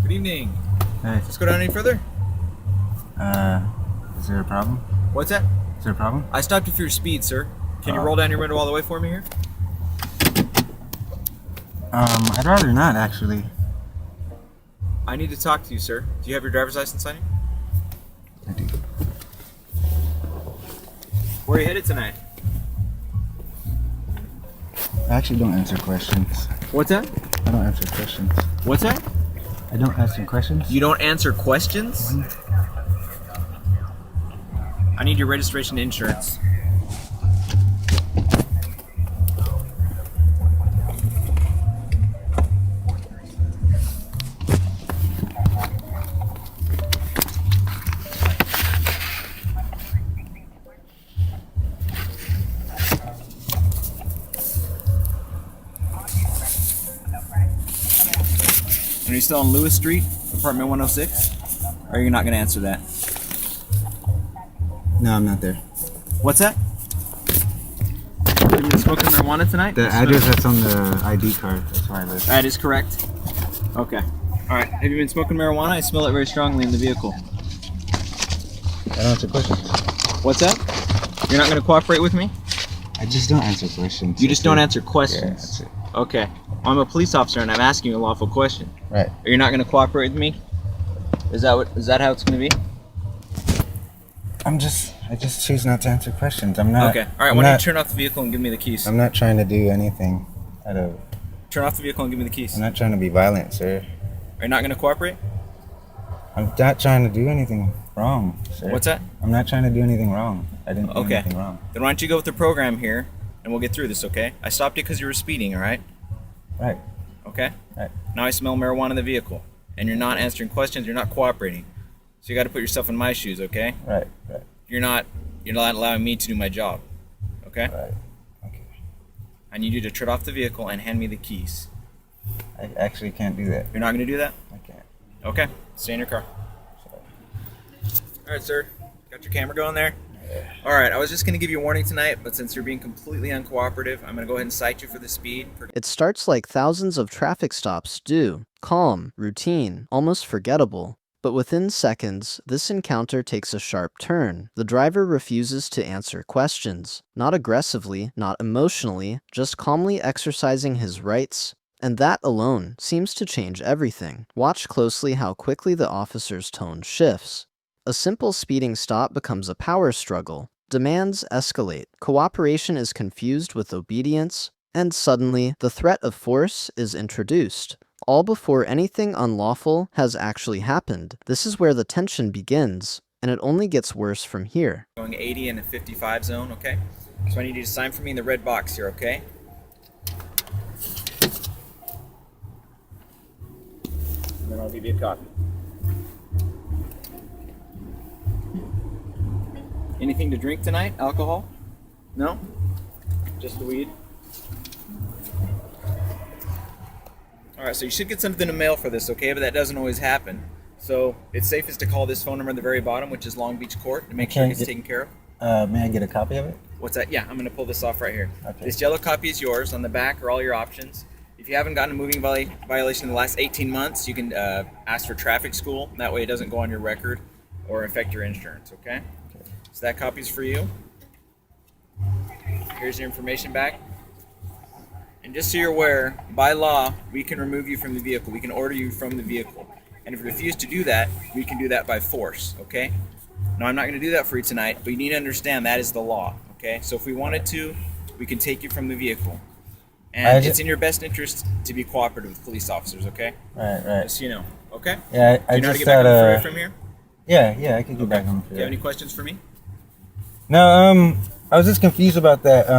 Good evening. Hey. Let's go down any further. Is there a problem? What's that? Is there a problem? I stopped you for your speed, sir. Can you roll down your window all the way for me here? I'd rather not, actually. I need to talk to you, sir. Do you have your driver's license on you? I do. Where are you headed tonight? I actually don't answer questions. What's that? I don't answer questions. What's that? I don't answer questions. You don't answer questions? I need your registration and insurance. Are you still on Lewis Street, apartment 106? Or are you not going to answer that? No, I'm not there. What's that? Have you been smoking marijuana tonight? The address that's on the ID card, that's where I live. That is correct. Okay. Alright, have you been smoking marijuana? I smell it very strongly in the vehicle. I don't answer questions. What's that? You're not going to cooperate with me? I just don't answer questions. You just don't answer Yeah, questions? that's it. Okay. I'm a police officer and I'm asking you a lawful question. Right. Are you not going to cooperate with me? Is that how it's going to be? I just choose not to answer questions. I'm not. Okay. Alright, why don't you turn off the vehicle and give me the keys? I'm not trying to do anything out of. Turn off the vehicle and give me the keys. I'm not trying to be violent, sir. Are you not going to cooperate? I'm not trying to do anything wrong, sir. What's that? I'm not trying to do anything wrong. I didn't do Okay. anything wrong. Then why don't you go with the program here and we'll get through this, okay? I stopped you because you were speeding, alright? Right. Okay? Right. Now I smell marijuana in the vehicle and you're not answering questions, you're not cooperating. So you got to put yourself in my shoes, okay? Right. Right. You're not allowing me to do my job. Okay? Right. Okay. I need you to turn off the vehicle and hand me the keys. I actually can't do that. You're not going to do that? I can't. Okay. Stay in your car. Sorry. Alright, sir. Got your camera going there? Yeah. Alright, I was just going to give you a warning tonight, but since you're being completely uncooperative, I'm going to go ahead and cite you for the speed. It starts like thousands of traffic stops do. Calm, routine, almost forgettable. But within seconds, this encounter takes a sharp turn. The driver refuses to answer questions. Not aggressively, not emotionally, just calmly exercising his rights. And that alone seems to change everything. Watch closely how quickly the officer's tone shifts. A simple speeding stop becomes a power struggle. Demands escalate. Cooperation is confused with obedience. And suddenly, the threat of force is introduced. All before anything unlawful has actually happened. This is where the tension begins, and it only gets worse from here. Going 80 in a 55 zone, okay? So I need you to sign for me in the red box here, okay? And then I'll give you a copy. Anything to drink tonight? Alcohol? No? Just the weed? Alright, so you should get something in the mail for this, okay? But that doesn't always happen. So it's safest to call this phone number at the very bottom, which is Long Beach Court, to make sure it gets taken care of. May I get a copy of it? What's that? Yeah, I'm going to pull this off right here. Okay. This yellow copy is yours. On the back are all your options. If you haven't gotten a moving violation in the last 18 months, you can ask for traffic school. That way it doesn't go on your record or affect your insurance, okay? So that copy's for you. Here's your information back. And just so you're aware, by law, we can remove you from the vehicle. We can order you from the vehicle. And if you refuse to do that, we can do that by force, okay? Now, I'm not going to do that for you tonight, but you need to understand that is the law, okay? So if we wanted to, we can take you from the vehicle. And it's in your best interest to be cooperative with police officers, okay? Right. Just so you know, okay? Yeah, Do you know how to get back on the freeway from here? Yeah, I can get back on the Do freeway. you have any questions for me? No, I was just confused about that.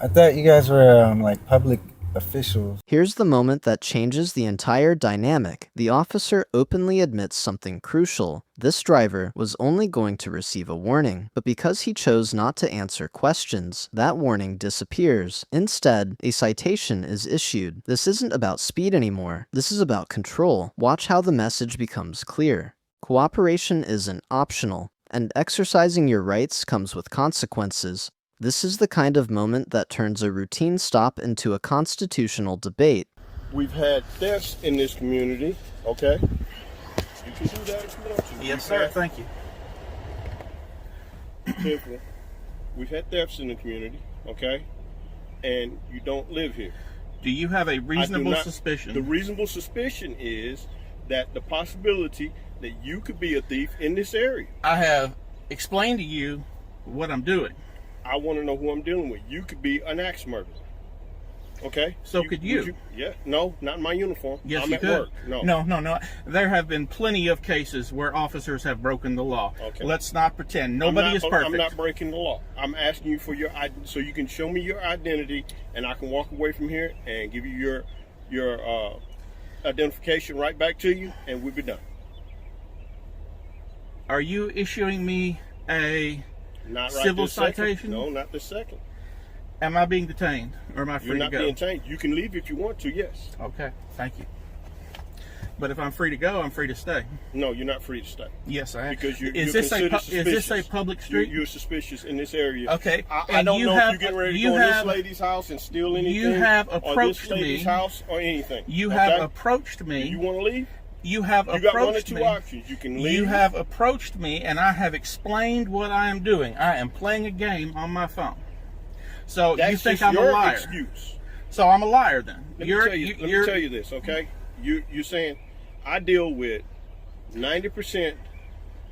I thought you guys were like public officials. Here's the moment that changes the entire dynamic. The officer openly admits something crucial. This driver was only going to receive a warning, but because he chose not to answer questions, that warning disappears. Instead, a citation is issued. This isn't about speed anymore. This is about control. Watch how the message becomes clear. Cooperation isn't optional, and exercising your rights comes with consequences. This is the kind of moment that turns a routine stop into a constitutional debate. We've had thefts in this community, okay? You can do that if you want to. Yes, sir. Thank you. Simple. We've had thefts in the community, okay? And you don't live here. Do you have a reasonable suspicion? The reasonable suspicion is that the possibility that you could be a thief in this area. I have explained to you what I'm doing. I want to know who I'm dealing with. You could be an axe murderer. Okay? So could you. Yeah. No, not in my uniform. Yes, I'm you at could. work. No. No. There have been plenty of cases where officers have broken the law. Okay. Let's not pretend. Nobody is perfect. I'm not breaking the law. I'm asking you for your so you can show me your identity, and I can walk away from here and give you your identification right back to you, and we'll be done. Are you issuing me a Not right civil this second. citation? No, not this second. Am I being detained, or am I free You're not to go? being detained. You can leave if you want to, yes. Okay, thank you. But if I'm free to go, I'm free to stay. No, you're not free to stay. Yes, I am. Because you're is this a suspicious. public street? You're suspicious in this area. Okay. I don't know if you're getting ready to go in this lady's house and steal anything. You have or approached this lady's me. house or anything. You okay? have approached me. You want to leave? You have approached me. You got one or two options. You can leave. You have approached me, and I have explained what I am doing. I am playing a game on my phone. So That's you think just I'm your a liar? Excuse. So I'm a liar then. Let me tell you this, okay? You're saying I deal with 90%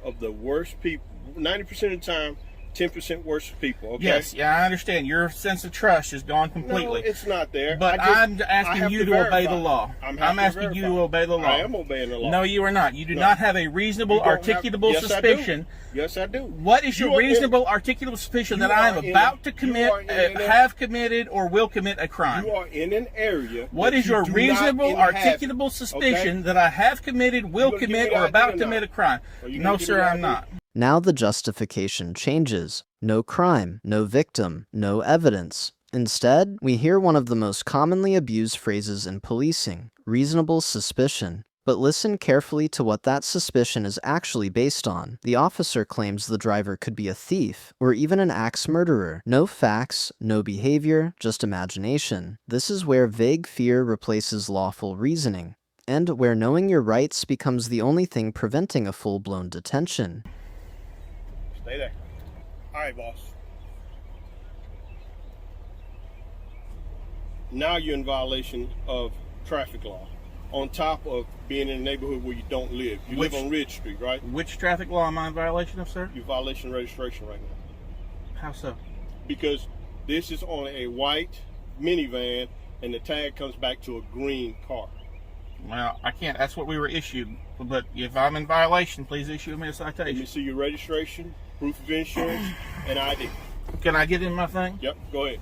of the worst people. 90% of the time, 10% worse people. Okay. Yes, yeah, I understand. Your sense of trust is gone completely. No, it's not there. But I'm asking you to obey the law. I'm asking you to obey the law. I am obeying the law. No, you are not. You do not have a reasonable, articulable suspicion. Yes, I do. What is your reasonable, articulable suspicion that I am about to commit, have committed, or will commit a crime? You are in an area. What is your reasonable, articulable suspicion that I have committed, will commit, or about to commit a crime? No, sir, I'm not. Now the justification changes. No crime, no victim, no evidence. Instead, we hear one of the most commonly abused phrases in policing, reasonable suspicion. But listen carefully to what that suspicion is actually based on. The officer claims the driver could be a thief, or even an axe murderer. No facts, no behavior, just imagination. This is where vague fear replaces lawful reasoning, and where knowing your rights becomes the only thing preventing a full-blown detention. Stay there. All right, boss. Now you're in violation of traffic law. On top of being in a neighborhood where you don't live. You live on Ridge Street, right? Which traffic law am I in violation of, sir? You're violation of registration right now. How so? Because this is on a white minivan and the tag comes back to a green car. Well, I can't. That's what we were issued. But if I'm in violation, please issue me a Let citation. me see your registration, proof of insurance, and ID. Can I get in my thing? Yep, go ahead.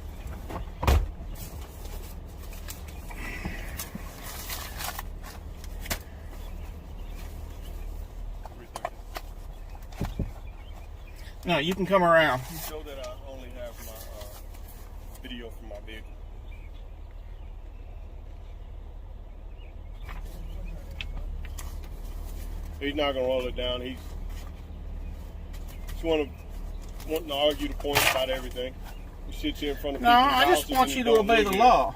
No, you can come around. You show that I only have my video from my vehicle. He's not gonna roll it down. He's wanting to argue the point about everything. He sits here in front of No, people's I just houses want and you he to don't obey live the here. law.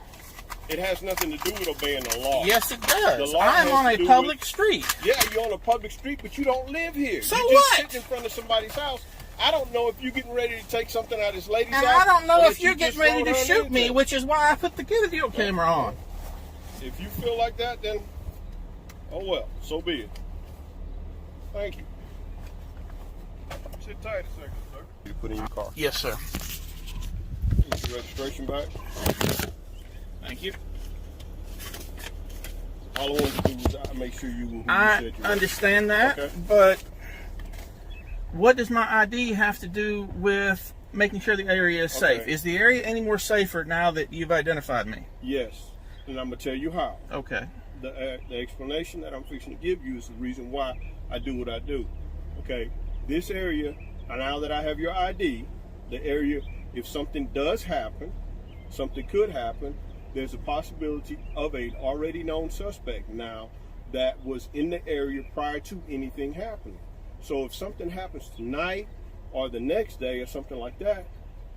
It has nothing to do with obeying the law. Yes, it does. The law I'm has on to a do public with- street. Yeah, you're on a public street, but you don't live here. So you just what? sitting in front of somebody's house. I don't know if you're getting ready to take something out of this lady's And house. I don't know or if that you're you getting just ready thrown to her shoot me, into it. which is why I put the video camera on. If you feel like that, then oh well, so be it. Thank you. Sit tight a second, sir. You put in your car. Yes, sir. Get your registration back. Thank you. All I wanted to do was make sure you who you I said you were. understand that, Okay. but what does my ID have to do with making sure the area is safe? Okay. Is the area any more safer now that you've identified me? Yes, and I'm gonna tell you how. Okay. The explanation that I'm fixing to give you is the reason why I do what I do. Okay, this area, now that I have your ID, the area, if something does happen, something could happen, there's a possibility of a already known suspect now that was in the area prior to anything happening. So if something happens tonight or the next day or something like that,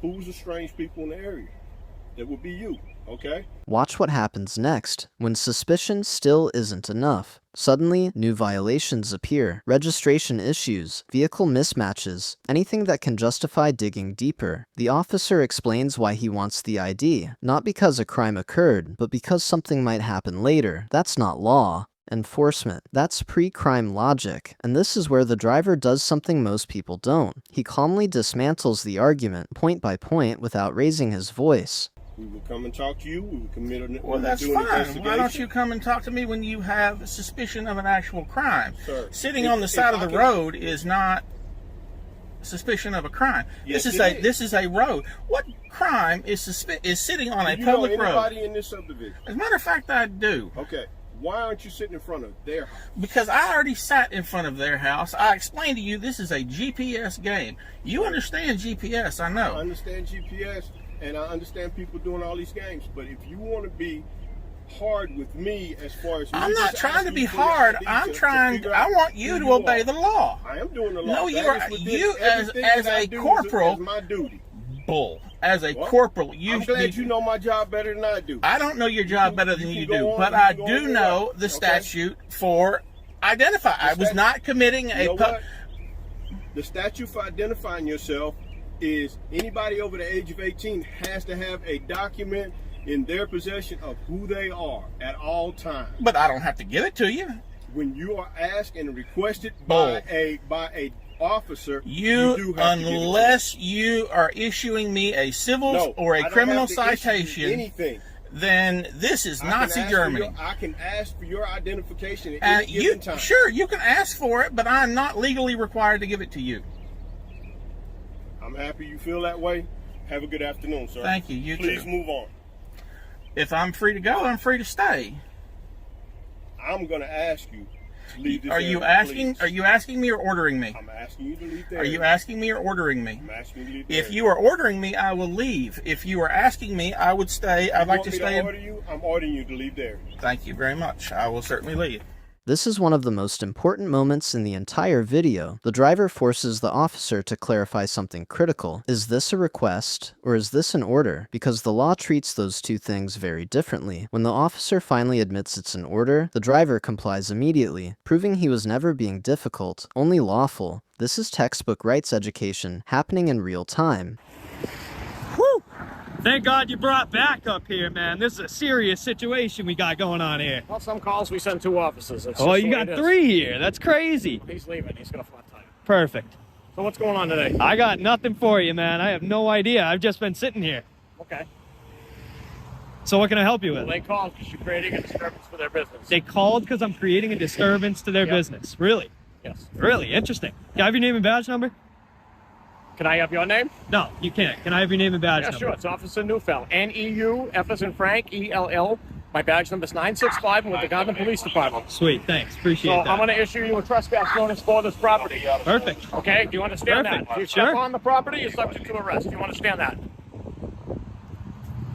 who's the strange people in the area? That would be you. Okay? Watch what happens next when suspicion still isn't enough. Suddenly, new violations appear, registration issues, vehicle mismatches, anything that can justify digging deeper. The officer explains why he wants the ID, not because a crime occurred, but because something might happen later. That's not law. Enforcement. That's pre-crime logic, and this is where the driver does something most people don't. He calmly dismantles the argument, point by point, without raising his voice. We will come and talk to you. We will commit an Well, that's fine. Why don't you come and talk to me when you have suspicion of an actual crime? Sir, Sitting on the side of the road is not suspicion of a crime. Yes, This is a road. What crime is sitting on a public road? Anybody in this subdivision? As a matter of fact, I do. Okay. Why aren't you sitting in front of their house? Because I already sat in front of their house. I explained to you this is a GPS game. You understand GPS, I know. I understand GPS, and I understand people doing all these games. But if you want to be hard with me as far as... I'm not trying to be hard. I want you to obey the law. I am doing the law. No, you as a corporal... Is my duty. Bull. As a corporal, I'm glad you know my job better than I do. I don't know your job better than you do, but I do know the statute for identify. I was not committing a... The statute for identifying yourself is anybody over the age of 18 has to have a document in their possession of who they are at all times. But I don't have to give it to you. When you are asked and requested by a officer, unless you are issuing me a civil or a criminal citation, anything, then this is Nazi Germany. I can ask for your identification at any given time. Sure, you can ask for it, but I'm not legally required to give it to you. I'm happy you feel that way. Have a good afternoon, sir. Thank you. You too. Please move on. If I'm free to go, I'm free to stay. I'm going to ask you to leave this area, please. Are you asking me or ordering me? I'm asking you to leave there. Are you asking me or ordering me? I'm asking you to leave If you are ordering me, I will leave. If you are asking me, I would stay. I'd like to stay. I'm ordering you to leave there. Thank you very much. I will certainly leave. This is one of the most important moments in the entire video. The driver forces the officer to clarify something critical. Is this a request or is this an order? Because the law treats those two things very differently. When the officer finally admits it's an order, the driver complies immediately, proving he was never being difficult, only lawful. This is textbook rights education happening in real time. Whew! Thank God you brought backup here, man. This is a serious situation we got going on here. Well, some calls we send 2 officers. Oh, you got 3 here. That's crazy. He's leaving. He's got a flat tire. Perfect. So what's going on today? I got nothing for you, man. I have no idea. I've just been sitting here. Okay. So what can I help you with? Well, they called because you're creating a disturbance for their business. They called because I'm creating a disturbance to their business. Really? Yes. Really? Interesting. Can I have your name and badge number? Can I have your name? No, you can't. Can I have your name and badge number? Sure. It's Officer Neufeld. N-E-U, F as in Frank, E-L-L. My badge number is 965 and with the Garden Police Department. Sweet. Thanks. Appreciate that. So I'm going to issue you a trespass notice for this property. Perfect. Okay? Do you understand Perfect. that? If you Sure. step on the property, you're subject to arrest. Do you understand that?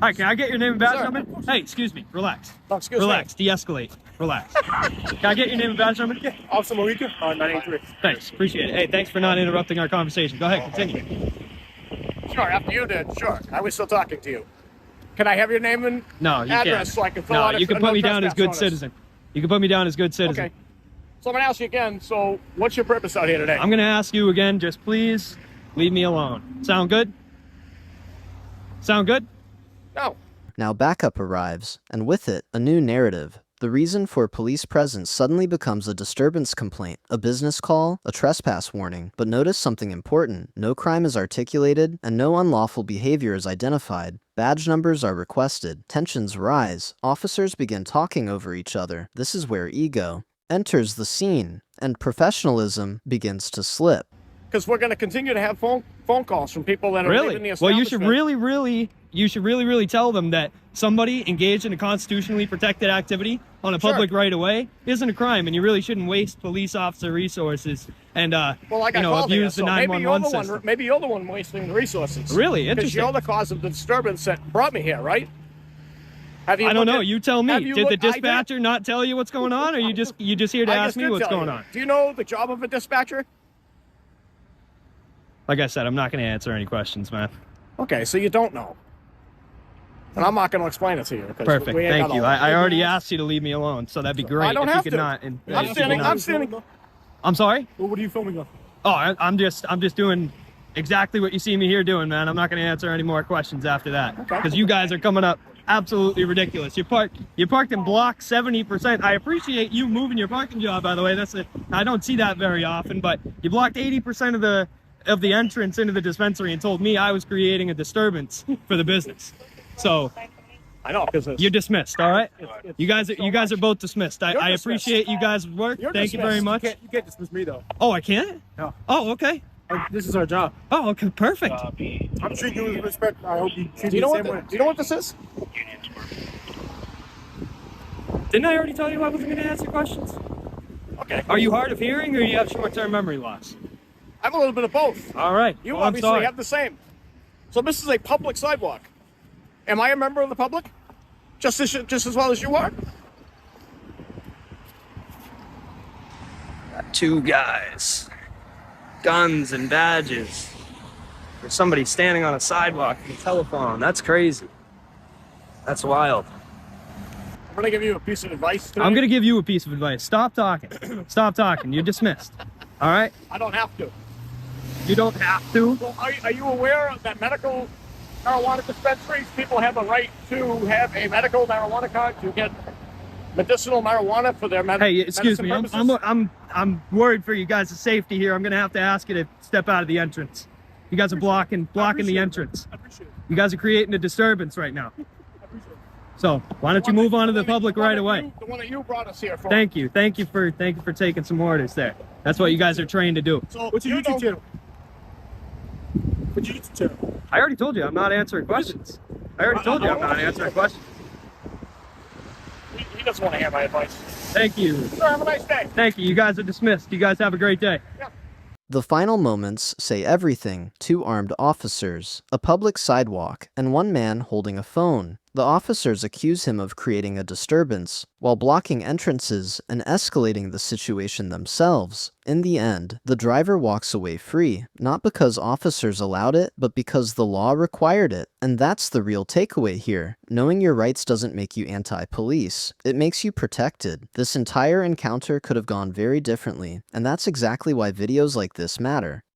All right, can I get your name and badge Sir. number? Hey, excuse me. Relax. Oh, excuse Relax. De-escalate. Relax. Can I get your name and badge number? me. Officer Marika, 983. Thanks. Appreciate it. Hey, thanks for not interrupting our conversation. Go ahead. Continue. Sure, after you did. Sure. I was still talking to you. Can I have your name and No, you address can't. so I can fill No, out you can put me down as good notice? citizen. You can put me down as good citizen. Okay. So I'm going to ask you again. So what's your purpose out here today? I'm going to ask you again, just please leave me alone. Sound good? Sound good? No. Now backup arrives, and with it, a new narrative. The reason for police presence suddenly becomes a disturbance complaint, a business call, a trespass warning. But notice something important. No crime is articulated, and no unlawful behavior is identified. Badge numbers are requested. Tensions rise. Officers begin talking over each other. This is where ego enters the scene, and professionalism begins to slip. Because we're going to continue to have phone calls from people that are leaving the Really? establishment. Well, you should really tell them that somebody engaged in a constitutionally protected activity on a public right-of-way isn't a crime, and you really shouldn't waste police officer resources and abuse the 911 system. Maybe you're the one wasting the resources. Really? Because Interesting. you're the cause of the disturbance that brought me here, right? Have you I don't looked know. at- You tell me. have you Did the looked- I did. dispatcher not tell you what's going on, or you just here to I ask just me did what's tell going you. on? Do you know the job of a dispatcher? Like I said, I'm not going to answer any questions, man. Okay, so you don't know. And I'm not going to explain it to you. Because Perfect. we ain't Thank got you. all that. I already asked you to leave me alone, so that'd be great. I don't if have you to. could not. And, I'm standing. I'm standing. I'm sorry. What are you filming of? Oh, I'm just doing exactly what you see me here doing, man. I'm not going to answer any more questions after that because you guys are coming up absolutely ridiculous. You parked in block 70%. I appreciate you moving your parking job, by the way. I don't see that very often, but you blocked 80% of the entrance into the dispensary and told me I was creating a disturbance for the business. So I know, because you're dismissed. All right, you guys are both dismissed. I appreciate you guys' work. Thank you very much. You can't dismiss me though. Oh, I can't? No. Oh, okay. This is our job. Oh, okay, perfect. I'm treating you with respect. I hope you treat me the same way. Do you know what this is? Didn't I already tell you I wasn't going to answer questions? Okay. Are you hard of hearing or you have short-term memory loss? I have a little bit of both. All right. You well, I'm obviously sorry. have the same. So this is a public sidewalk. Am I a member of the public? Just as well as you are? Two guys, guns and badges. There's somebody standing on a sidewalk with a telephone. That's crazy. That's wild. I'm going to give you a piece of advice today. I'm going to give you a piece of advice. Stop talking. Stop talking. You're dismissed. All right? I don't have to. You don't have to. Well, are you aware that medical marijuana dispensaries, people have a right to have a medical marijuana card to get medicinal marijuana for their Hey, excuse me. purposes? I'm worried for you guys' safety here. I'm going to have to ask you to step out of the entrance. You guys are blocking the entrance. I appreciate it. You guys are creating a disturbance right now. I appreciate it. So why don't you move on to the public right away? The one that you brought us here for. Thank you for taking some orders there. That's what you guys are trained to do. So what's your YouTube channel? What's your YouTube channel? I already told you I'm not answering questions. I already told you I'm not answering questions. He doesn't want to hear my advice. Thank you. Sir, have a nice day. Thank you. You guys are dismissed. You guys have a great day. Yeah. The final moments say everything: two armed officers, a public sidewalk, and one man holding a phone. The officers accuse him of creating a disturbance while blocking entrances and escalating the situation themselves. In the end, the driver walks away free, not because officers allowed it, but because the law required it. And that's the real takeaway here. Knowing your rights doesn't make you anti-police. It makes you protected. This entire encounter could have gone very differently, and that's exactly why videos like this matter.